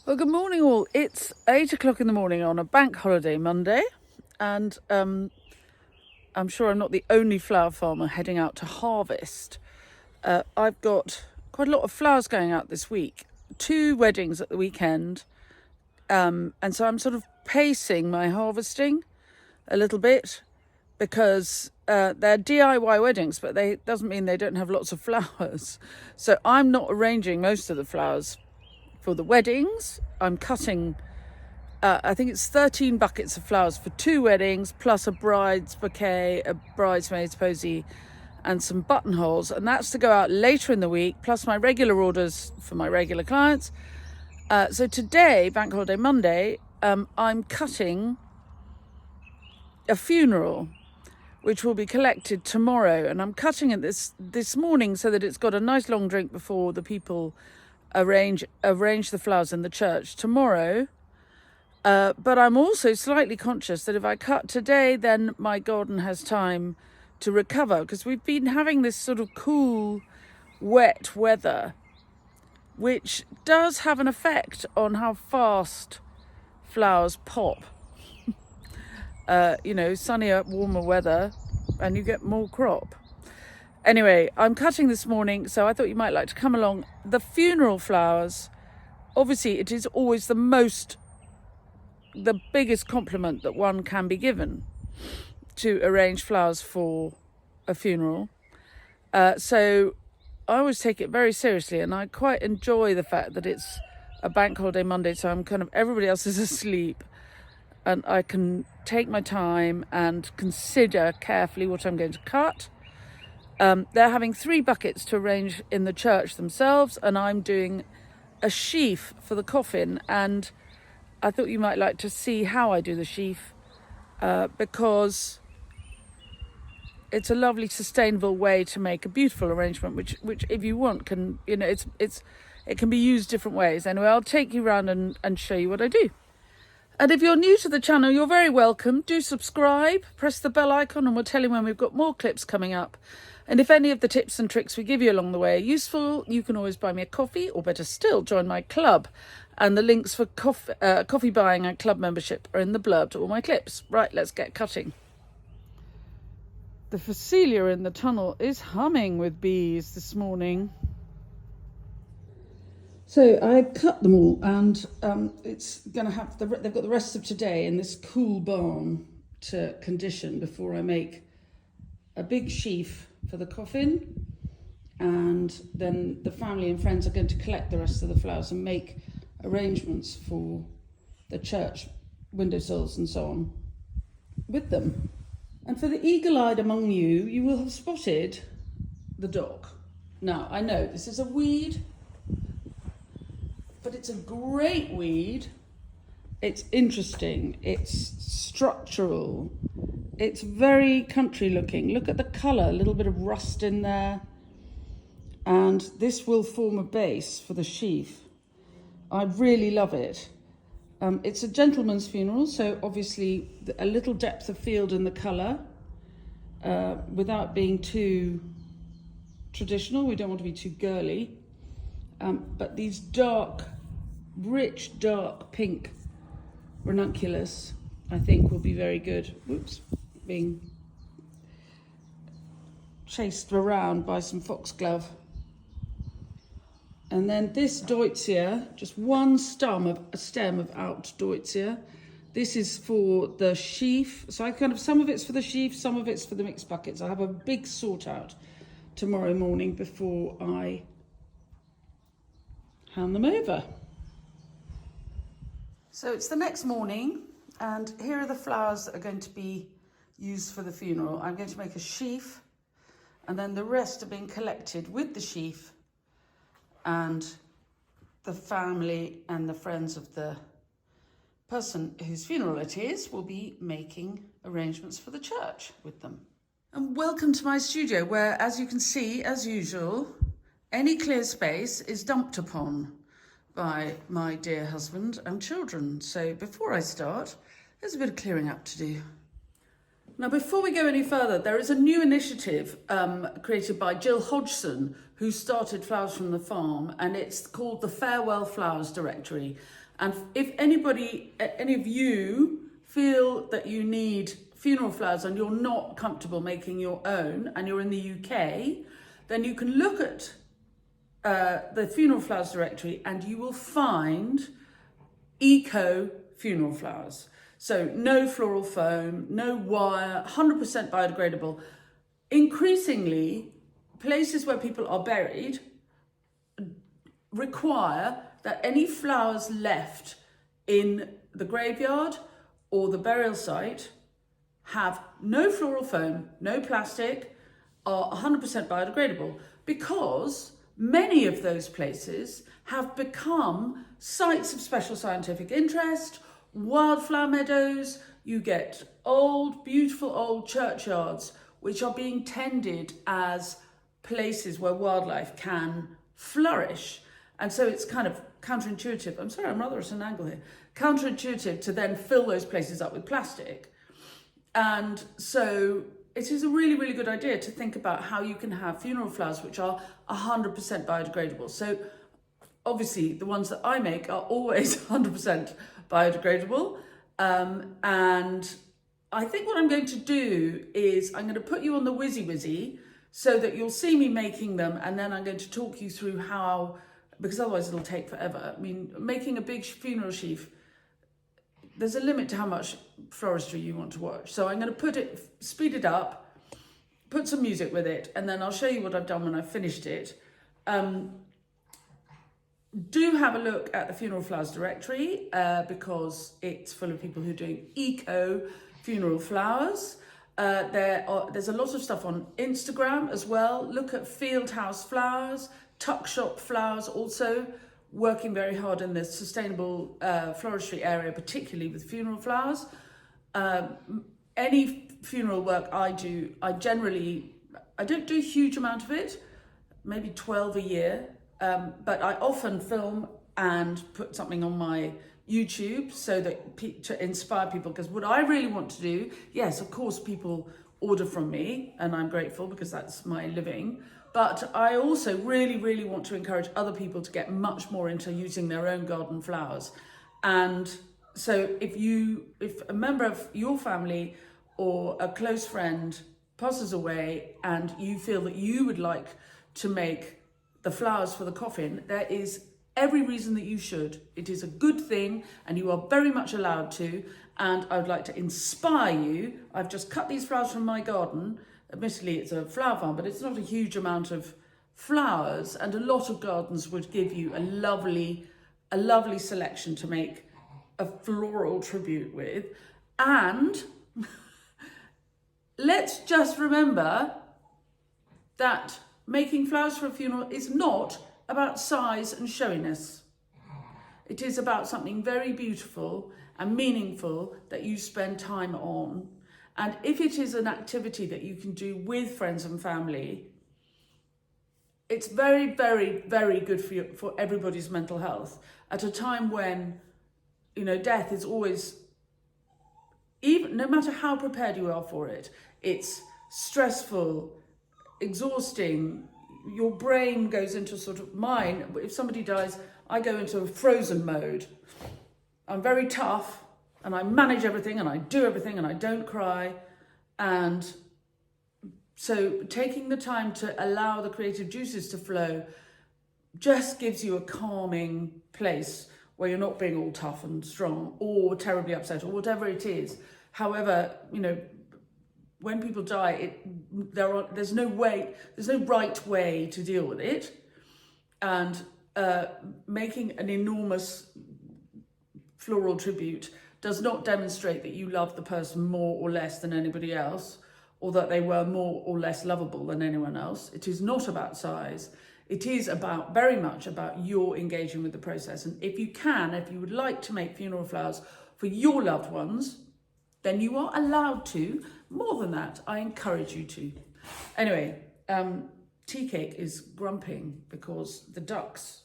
Well, good morning, all. It's 8 o'clock in the morning on a bank holiday Monday, and I'm sure I'm not the only flower farmer heading out to harvest. I've got quite a lot of flowers going out this week, 2 weddings at the weekend, and so I'm sort of pacing my harvesting a little bit because they're DIY weddings, but they doesn't mean they don't have lots of flowers. So I'm not arranging most of the flowers for the weddings. I'm cutting, I think it's 13 buckets of flowers for 2 weddings, plus a bride's bouquet, a bridesmaid's posy, and some buttonholes. And that's to go out later in the week, plus my regular orders for my regular clients. So today, Bank Holiday Monday, I'm cutting a funeral, which will be collected tomorrow. And I'm cutting it this morning so that it's got a nice long drink before the people arrange the flowers in the church tomorrow. But I'm also slightly conscious that if I cut today, then my garden has time to recover, because we've been having this sort of cool, wet weather, which does have an effect on how fast flowers pop. Sunnier, warmer weather, and you get more crop. Anyway, I'm cutting this morning, so I thought you might like to come along. The funeral flowers, obviously, it is always the biggest compliment that one can be given to arrange flowers for a funeral. So I always take it very seriously, and I quite enjoy the fact that it's a bank holiday Monday, so everybody else is asleep, and I can take my time and consider carefully what I'm going to cut. They're having 3 buckets to arrange in the church themselves, and I'm doing a sheaf for the coffin. And I thought you might like to see how I do the sheaf, because it's a lovely, sustainable way to make a beautiful arrangement, which if you want, it can be used different ways. Anyway, I'll take you around and show you what I do. And if you're new to the channel, you're very welcome. Do subscribe, press the bell icon, and we'll tell you when we've got more clips coming up. And if any of the tips and tricks we give you along the way are useful, you can always buy me a coffee, or better still, join my club. And the links for coffee buying and club membership are in the blurb to all my clips. Right, let's get cutting. The Phacelia in the tunnel is humming with bees this morning. So I cut them all, and it's going to have they've got the rest of today in this cool barn to condition before I make a big sheaf for the coffin. And then the family and friends are going to collect the rest of the flowers and make arrangements for the church windowsills and so on with them. And for the eagle-eyed among you, you will have spotted the dock. Now, I know this is a weed, but it's a great weed. It's interesting, it's structural, it's very country looking. Look at the colour, a little bit of rust in there. And this will form a base for the sheaf. I really love it. It's a gentleman's funeral, so obviously a little depth of field in the colour, without being too traditional. We don't want to be too girly. But these rich dark pink ranunculus, I think, will be very good. Oops, being chased around by some foxglove. And then this deutzia, just one stem of out deutzia. This is for the sheaf. So some of it's for the sheaf, some of it's for the mixed buckets. I have a big sort out tomorrow morning before I hand them over. So it's the next morning, and here are the flowers that are going to be used for the funeral. I'm going to make a sheaf, and then the rest are being collected with the sheaf, and the family and the friends of the person whose funeral it is will be making arrangements for the church with them. And welcome to my studio, where, as you can see, as usual, any clear space is dumped upon by my dear husband and children. So before I start, there's a bit of clearing up to do. Now, before we go any further, there is a new initiative created by Jill Hodgson, who started Flowers from the Farm, and it's called the Farewell Flowers Directory. And if any of you feel that you need funeral flowers and you're not comfortable making your own and you're in the UK, then you can look at the Funeral Flowers Directory and you will find eco funeral flowers. So no floral foam, no wire, 100% biodegradable. Increasingly, places where people are buried require that any flowers left in the graveyard or the burial site have no floral foam, no plastic, are 100% biodegradable, because many of those places have become sites of special scientific interest, wildflower meadows. You get old, beautiful old churchyards, which are being tended as places where wildlife can flourish. And so it's kind of counterintuitive. I'm sorry, I'm rather at an angle here. Counterintuitive to then fill those places up with plastic. And so it is a really, really good idea to think about how you can have funeral flowers which are 100% biodegradable. So obviously the ones that I make are always 100% biodegradable. And I think what I'm going to do is I'm going to put you on the whizzy so that you'll see me making them, and then I'm going to talk you through how, because otherwise it'll take forever. I mean, making a big funeral sheaf, there's a limit to how much floristry you want to watch. So I'm going to speed it up, put some music with it, and then I'll show you what I've done when I've finished it. Do have a look at the Funeral Flowers Directory because it's full of people who are doing eco funeral flowers. There's a lot of stuff on Instagram as well. Look at Field House Flowers, Tuck Shop Flowers, also working very hard in the sustainable floristry area, particularly with funeral flowers. Any funeral work I do, I don't do a huge amount of it, maybe 12 a year, but I often film and put something on my YouTube so that to inspire people, because what I really want to do, yes, of course people order from me and I'm grateful because that's my living, but I also really, really want to encourage other people to get much more into using their own garden flowers. And so if a member of your family or a close friend passes away and you feel that you would like to make the flowers for the coffin, there is every reason that you should. It is a good thing and you are very much allowed to, and I would like to inspire you. I've just cut these flowers from my garden. Admittedly, it's a flower farm, but it's not a huge amount of flowers, and a lot of gardens would give you a lovely selection to make a floral tribute with. And let's just remember that making flowers for a funeral is not about size and showiness. It is about something very beautiful and meaningful that you spend time on. And if it is an activity that you can do with friends and family, it's very, very, very good for everybody's mental health at a time when, death is always, even no matter how prepared you are for it, it's stressful, exhausting. Your brain goes into sort of mine. If somebody dies, I go into a frozen mode. I'm very tough and I manage everything and I do everything and I don't cry. And so taking the time to allow the creative juices to flow just gives you a calming place where you're not being all tough and strong or terribly upset or whatever it is. However, when people die, there's no right way to deal with it, and making an enormous floral tribute does not demonstrate that you love the person more or less than anybody else, or that they were more or less lovable than anyone else. It is not about size. It is very much about your engaging with the process. And if you would like to make funeral flowers for your loved ones, then you are allowed to. More than that, I encourage you to. Anyway, tea cake is grumping because the ducks,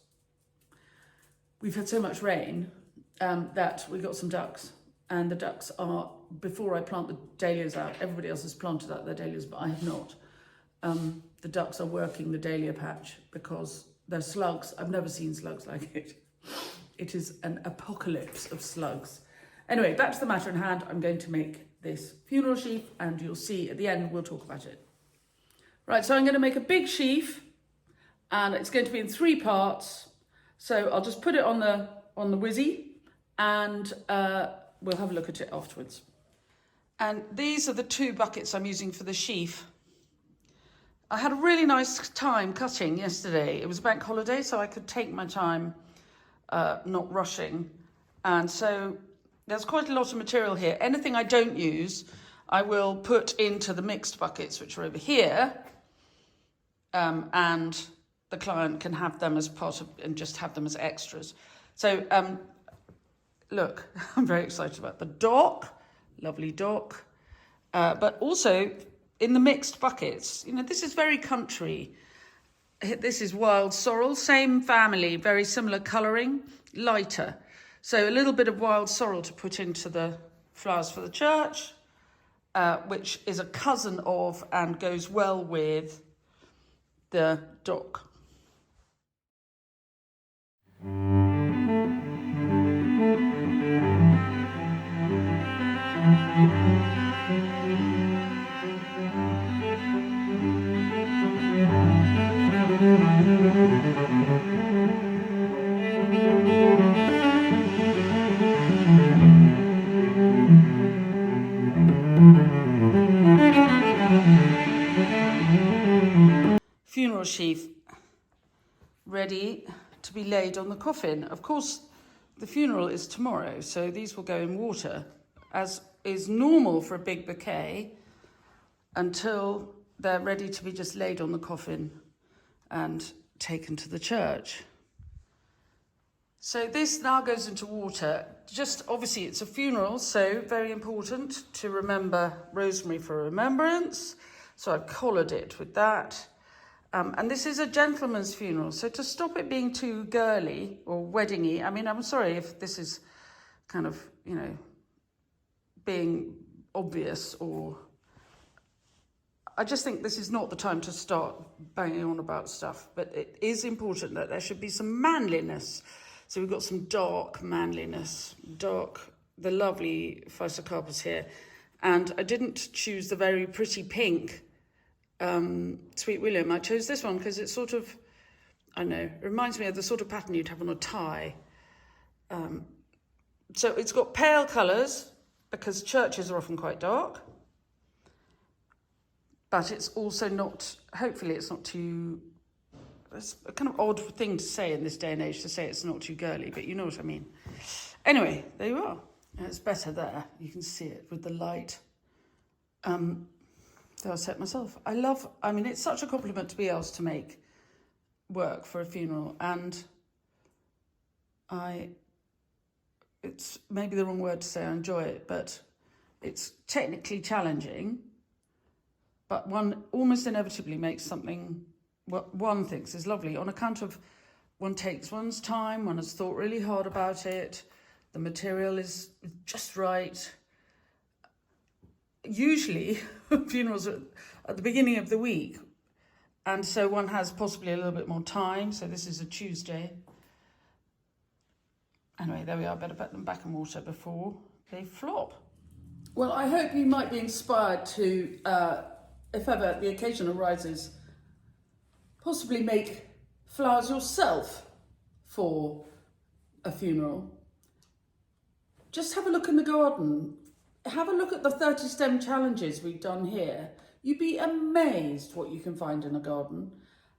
we've had so much rain that we got some ducks, and the ducks are, before I plant the dahlias out, everybody else has planted out their dahlias, but I have not. the ducks are working the dahlia patch because they're slugs. I've never seen slugs like it. It is an apocalypse of slugs. Anyway, back to the matter in hand. I'm going to make this funeral sheaf, and you'll see at the end we'll talk about it. Right, so I'm going to make a big sheaf, and it's going to be in 3 parts. So I'll just put it on the whizzy, and we'll have a look at it afterwards. And these are the 2 buckets I'm using for the sheaf. I had a really nice time cutting yesterday. It was a bank holiday, so I could take my time, not rushing. And so there's quite a lot of material here. Anything I don't use, I will put into the mixed buckets, which are over here. And the client can have them as part of, and just have them as extras. So look, I'm very excited about the dock, lovely dock. But also in the mixed buckets, you know, this is very country. This is wild sorrel, same family, very similar colouring, lighter. So a little bit of wild sorrel to put into the flowers for the church, which is a cousin of and goes well with the dock. Funeral sheaf ready to be laid on the coffin. Of course, the funeral is tomorrow, so these will go in water, as is normal for a big bouquet, until they're ready to be just laid on the coffin and taken to the church. So this now goes into water. Just obviously it's a funeral, so very important to remember rosemary for remembrance. So I've collared it with that. And this is a gentleman's funeral, so to stop it being too girly or weddingy, I mean, I'm sorry if this is kind of, you know, being obvious, or I just think this is not the time to start banging on about stuff, but it is important that there should be some manliness. So we've got some dark manliness, the lovely Physocarpus here. And I didn't choose the very pretty pink Sweet William. I chose this one because it's sort of, I don't know, it reminds me of the sort of pattern you'd have on a tie. So it's got pale colours because churches are often quite dark. But it's also not, hopefully it's not too, it's a kind of odd thing to say in this day and age, to say it's not too girly, but you know what I mean. Anyway, there you are. It's better there. You can see it with the light. So I set myself. I mean, it's such a compliment to be asked to make work for a funeral, and it's maybe the wrong word to say I enjoy it, but it's technically challenging, but one almost inevitably makes something what one thinks is lovely on account of one takes one's time, one has thought really hard about it, the material is just right. Usually funerals are at the beginning of the week, and so one has possibly a little bit more time. So this is a Tuesday. Anyway, there we are. Better put them back in water before they flop. Well, I hope you might be inspired to, if ever the occasion arises, possibly make flowers yourself for a funeral. Just have a look in the garden. Have a look at the 30 stem challenges we've done here. You'd be amazed what you can find in a garden.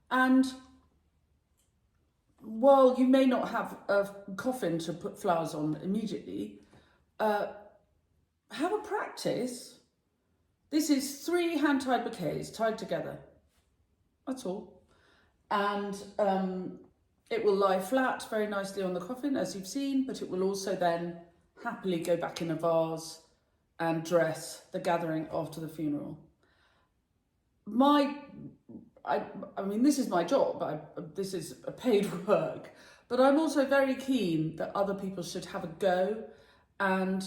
And while you may not have a coffin to put flowers on immediately, have a practice. This is 3 hand-tied bouquets tied together. That's all. And it will lie flat very nicely on the coffin, as you've seen, but it will also then happily go back in a vase and dress the gathering after the funeral. I mean, this is my job. This is a paid work, but I'm also very keen that other people should have a go. And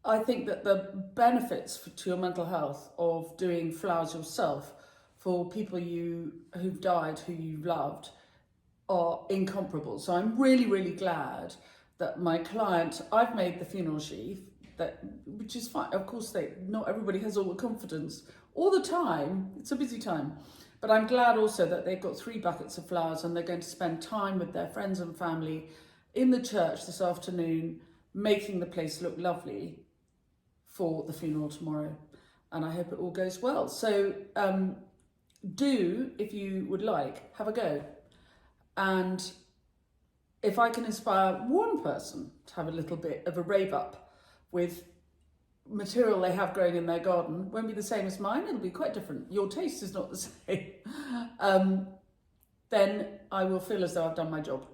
I think that the benefits to your mental health of doing flowers yourself for people who've died, who you've loved, are incomparable. So I'm really, really glad that my client, I've made the funeral sheaf, which is fine. Of course, not everybody has all the confidence all the time. It's a busy time. But I'm glad also that they've got 3 buckets of flowers and they're going to spend time with their friends and family in the church this afternoon, making the place look lovely for the funeral tomorrow. And I hope it all goes well. So do, if you would like, have a go. And if I can inspire one person to have a little bit of a rave up with material they have growing in their garden, won't be the same as mine, it'll be quite different. Your taste is not the same. Then I will feel as though I've done my job.